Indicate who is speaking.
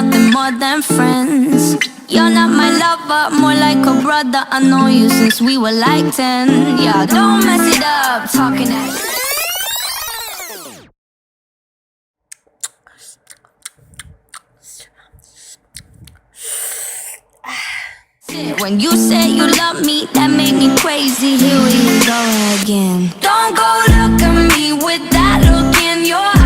Speaker 1: nothing more than friends. You're not my lover, more like a brother. I know you since we were like 10. Yeah, don't mess it up, talking that shit. When you said you love me, that made me crazy. Here we go again. Don't go look at me with that look in your